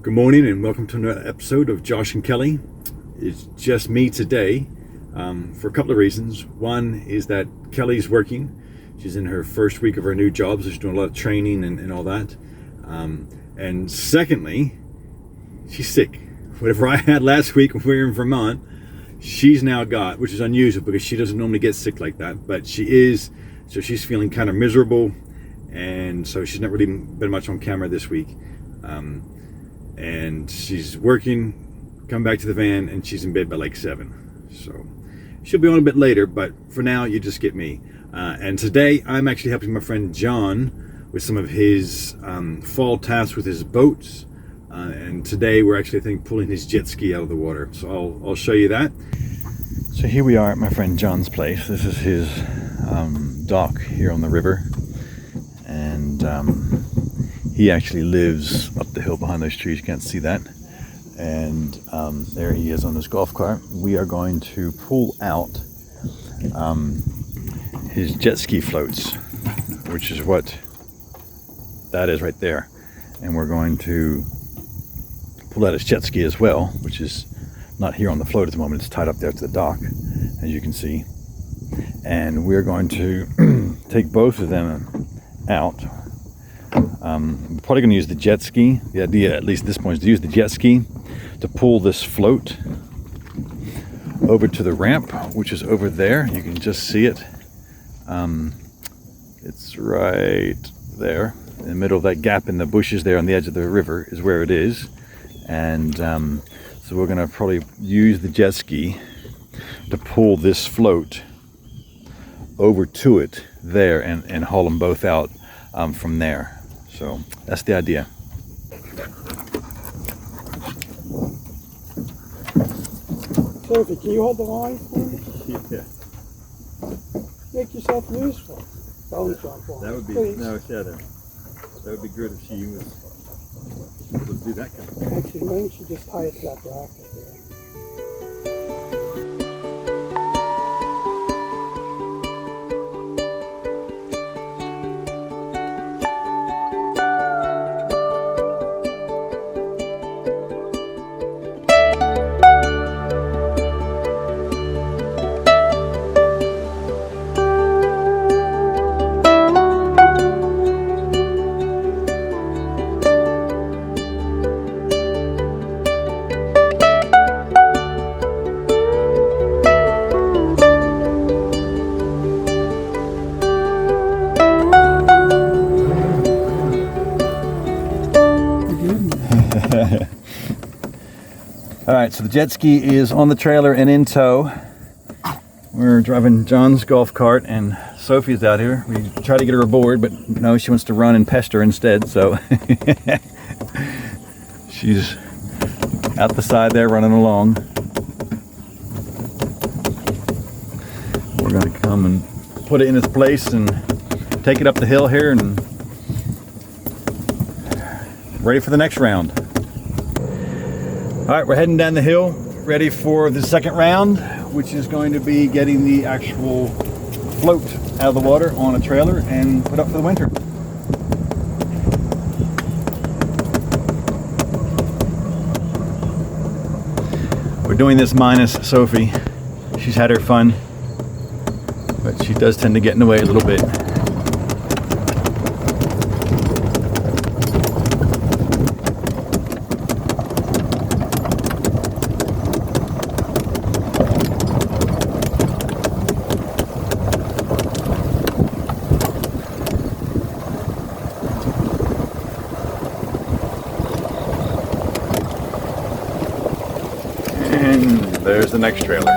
Good morning and welcome to another episode of Josh and Kelly. It's just me today for a couple of reasons. One is that Kelly's working. She's in her first week of her new job, so she's doing a lot of training and all that. And secondly, she's sick. Whatever I had last week when we were in Vermont, she's now got, which is unusual because she doesn't normally get sick like that, but she is. So she's feeling kind of miserable, and so she's not really been much on camera this week. And she's working, come back to the van, and she's in bed by like 7. So she'll be on a bit later, but for now you just get me. And today I'm actually helping my friend John with some of his fall tasks with his boats. And today we're actually, I think, pulling his jet ski out of the water. So I'll show you that. So here we are at my friend John's place. This is his dock here on the river. And he actually lives up the hill behind those trees. You can't see that. And there he is on his golf cart. We are going to pull out his jet ski floats, which is what that is right there. And we're going to pull out his jet ski as well, which is not here on the float at the moment. It's tied up there to the dock, as you can see. And we're going to take both of them out. I'm probably going to use the jet ski. The idea, at least at this point, is to use the jet ski to pull this float over to the ramp, which is over there. You can just see it. It's right there in the middle of that gap in the bushes there on the edge of the river is where it is. And so we're going to probably use the jet ski to pull this float over to it there and haul them both out from there. So that's the idea. Sophie, can you hold the line for me? Yeah, Make yourself useful. Don't jump on. that would be Please. no shadow. That would be good if she was able to do that kind of thing. Actually, why don't you just tie it to that bracket there? All right, so the jet ski is on the trailer and in tow. We're driving John's golf cart and Sophie's out here. We try to get her aboard, but no, she wants to run and pester instead, so she's out the side there running along. We're going to come and put it in its place and take it up the hill here and ready for the next round. All right, we're heading down the hill, ready for the second round, which is going to be getting the actual float out of the water on a trailer and put up for the winter. We're doing this minus Sophie. She's had her fun, but she does tend to get in the way a little bit. And there's the next trailer.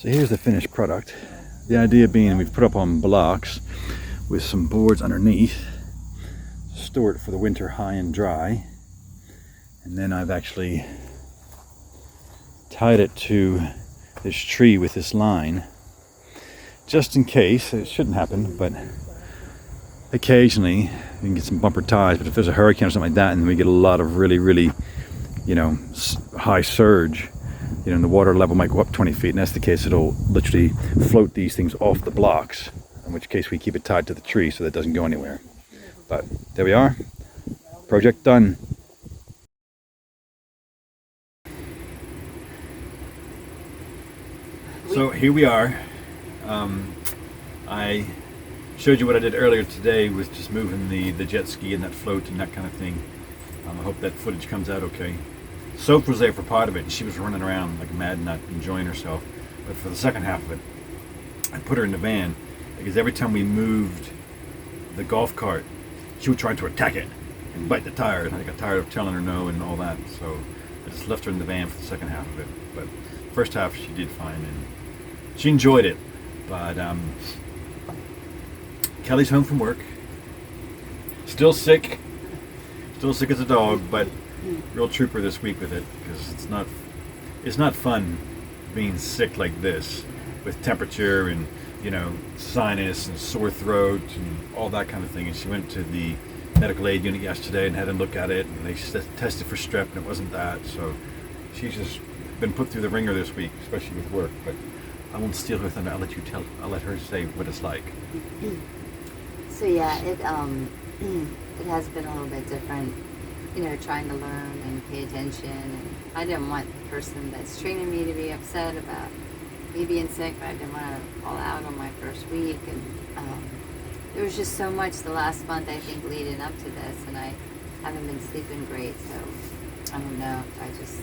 So here's the finished product. The idea being we've put up on blocks with some boards underneath, store it for the winter high and dry, and then I've actually tied it to this tree with this line just in case. It shouldn't happen, but occasionally you can get some bumper ties. But if there's a hurricane or something like that and we get a lot of really high surge, and the water level might go up 20 feet, and that's the case, it'll literally float these things off the blocks, in which case we keep it tied to the tree so that it doesn't go anywhere. But there we are, project done. So here we are. I showed you what I did earlier today with just moving the jet ski and that float and that kind of thing. I hope that footage comes out okay. Soph was there for part of it, and she was running around like mad, not enjoying herself. But for the second half of it, I put her in the van because every time we moved the golf cart, she would try to attack it and bite the tires. I got tired of telling her no and all that, so I just left her in the van for the second half of it. But first half she did fine and she enjoyed it. But Kelly's home from work, still sick as a dog, but real trooper this week with it, because it's not fun being sick like this with temperature and sinus and sore throat and all that kind of thing. And she went to the medical aid unit yesterday and had a look at it, and they tested for strep and it wasn't that. So she's just been put through the ringer this week, especially with work. But I won't steal her thunder. I'll let her say what it's like. So yeah, it has been a little bit different, trying to learn and pay attention. And I didn't want the person that's training me to be upset about me being sick, but I didn't want to fall out on my first week. And there was just so much the last month, I think, leading up to this, and I haven't been sleeping great. So I don't know if I just,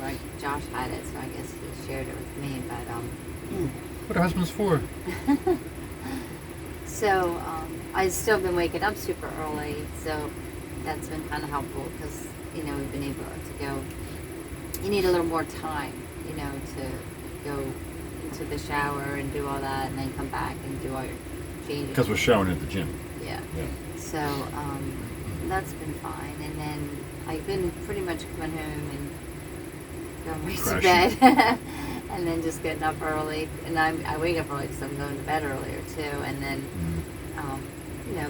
like Josh had it, so I guess he shared it with me. But What are husbands for? So I've still been waking up super early, so that's been kind of helpful because we've been able to go. You need a little more time, to go into the shower and do all that, and then come back and do all your changes. Because we're showering at the gym. Yeah. So that's been fine, and then I've been pretty much coming home and going right to bed. And then just getting up early, and I wake up early because I'm going to bed earlier too. And then,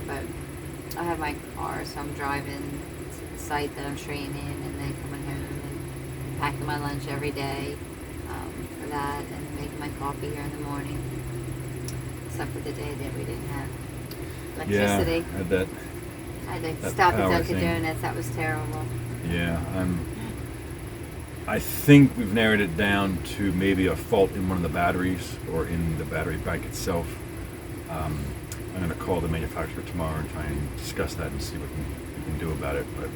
but I have my car, so I'm driving to the site that I'm training, and then coming home and packing my lunch every day for that, and making my coffee here in the morning. Except for the day that we didn't have electricity. Yeah, I had that. I had to stop at Dunkin' Donuts. That was terrible. Yeah, I think we've narrowed it down to maybe a fault in one of the batteries or in the battery bank itself. I'm going to call the manufacturer tomorrow and try and discuss that and see what we can do about it. But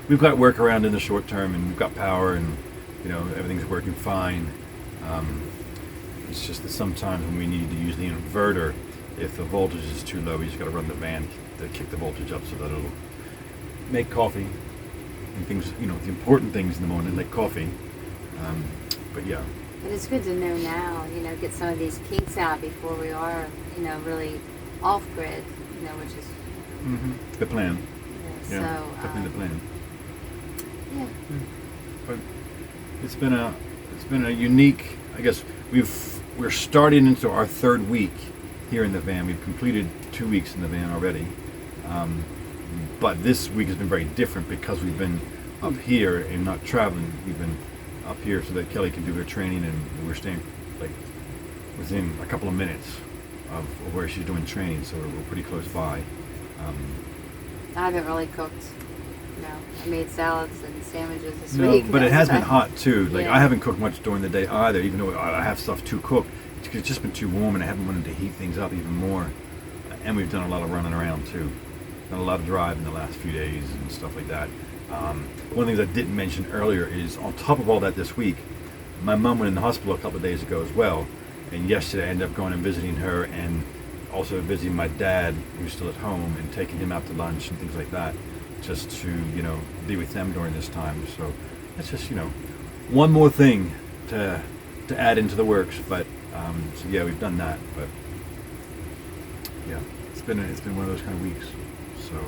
we've got workaround in the short term, and we've got power, and everything's working fine. It's just that sometimes when we need to use the inverter, if the voltage is too low, we just got to run the van to kick the voltage up so that it'll make coffee. And things, the important things in the morning, like coffee. But yeah. But it's good to know now, get some of these kinks out before we are, really off grid, which is the plan. Yeah, so definitely the plan. Yeah. But it's been a unique. I guess we're starting into our third week here in the van. We've completed 2 weeks in the van already. But this week has been very different because we've been up here and not traveling. We've been up here so that Kelly can do her training, and we're staying like within a couple of minutes of where she's doing training, so we're pretty close by. I haven't really cooked. I made salads and sandwiches this No, week. but it has been hot too. Like Yeah. I haven't cooked much during the day either, even though I have stuff to cook. It's just been too warm, and I haven't wanted to heat things up even more. And we've done a lot of running around too. Done a lot of driving the last few days and stuff like that. One of the things I didn't mention earlier is on top of all that this week, my mom went in the hospital a couple of days ago as well. And yesterday I ended up going and visiting her, and also visiting my dad, who's still at home, and taking him out to lunch and things like that, just to be with them during this time. So it's just one more thing to to add into the works. But so yeah, we've done that. But yeah, it's been one of those kind of weeks. So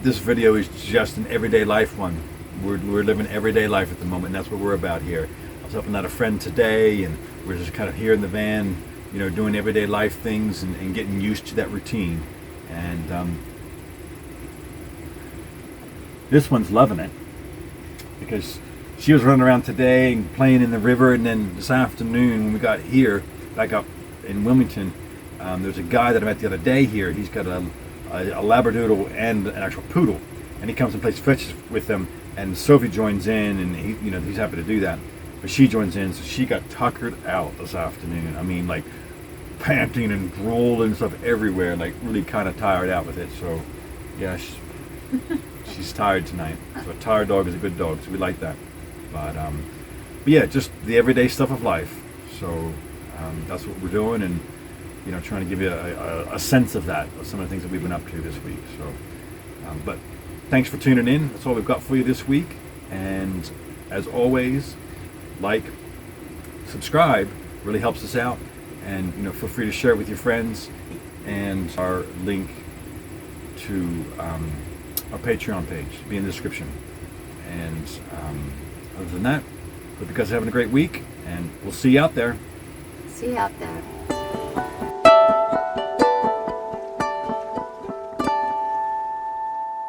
this video is just an everyday life one. We're living everyday life at the moment, and that's what we're about here. I was helping out a friend today, and we're just kind of here in the van, you know, doing everyday life things and getting used to that routine. And this one's loving it because she was running around today and playing in the river, and then this afternoon when we got here, back up in Wilmington, there's a guy that I met the other day here. He's got a Labradoodle and an actual poodle, and he comes and plays fetch with them. And Sophie joins in, and he's happy to do that. But she joins in, so she got tuckered out this afternoon. I mean, like panting and drooling and stuff everywhere, like really kind of tired out with it. So, yeah, she's tired tonight. So a tired dog is a good dog, so we like that. But yeah, just the everyday stuff of life. So that's what we're doing, and you know, trying to give you a sense of that, of some of the things that we've been up to this week. So, but thanks for tuning in. That's all we've got for you this week. And as always, like, subscribe, really helps us out. And you know, feel free to share it with your friends. And our link to our Patreon page will be in the description. And other than that, hope you guys are having a great week, and we'll see you out there. See you out there.